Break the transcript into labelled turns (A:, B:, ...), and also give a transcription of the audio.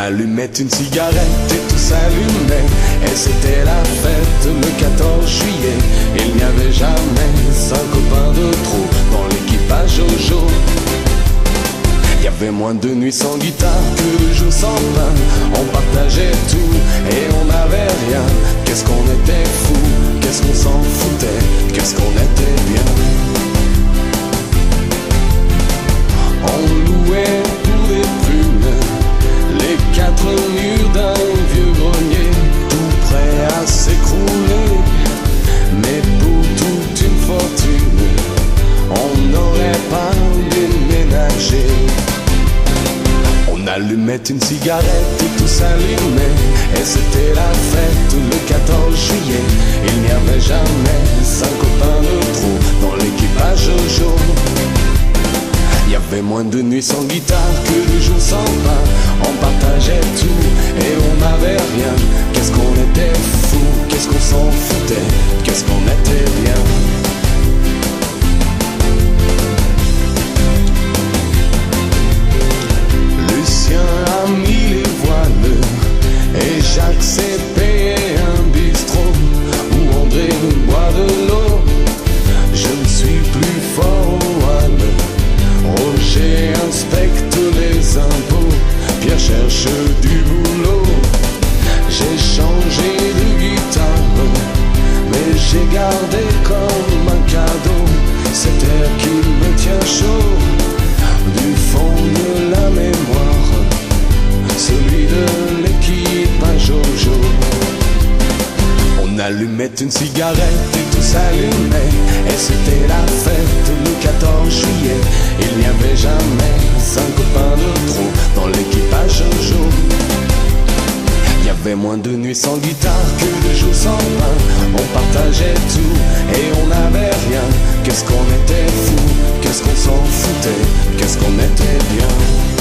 A: allumait une cigarette et tout s'allumait. Et c'était la fête le 14 juillet. Il n'y avait jamais un copain de trop dans l'équipage Jojo. Il y avait moins de nuits sans guitare que de jours sans pain. On partageait tout et on n'avait rien. Qu'est-ce qu'on était fou, qu'est-ce qu'on s'en foutait, qu'est-ce qu'on était bien. On louait pour des plumes les quatre murs d'un vieux grenier, tout prêt à s'écrouler. Mais pour toute une fortune, on n'aurait pas déménagé. On allumait une cigarette et tout s'allumait. Et c'était la fête le 14 juillet. Il n'y avait jamais un copain de trop dans l'équipage Jojo. Il y avait moins de nuits sans guitare que de jours sans pain. On partageait tout et on n'avait rien. Qu'est-ce qu'on était fou, qu'est-ce qu'on s'en foutait, qu'est-ce qu'on était bien. Lucien a mis les voiles et Jacques s'est payé un bistrot où André boit de l'eau. Je ne suis plus fort au voile. Roger inspecte les impôts, Pierre cherche du boulot. J'ai changé de guitare, mais j'ai gardé comme un cadeau cet air qui me tient chaud du fond de la mémoire, celui de l'équipage Jojo. On allumait une cigarette et tout s'allumait. Et c'était la fête le 14 juillet. Il n'y avait jamais un copain de trop dans l'équipage Jojo. Il y avait moins de nuits sans guitare que de jours sans pain. On partageait tout et on n'avait rien. Qu'est-ce qu'on était fou, qu'est-ce qu'on s'en foutait, qu'est-ce qu'on était bien.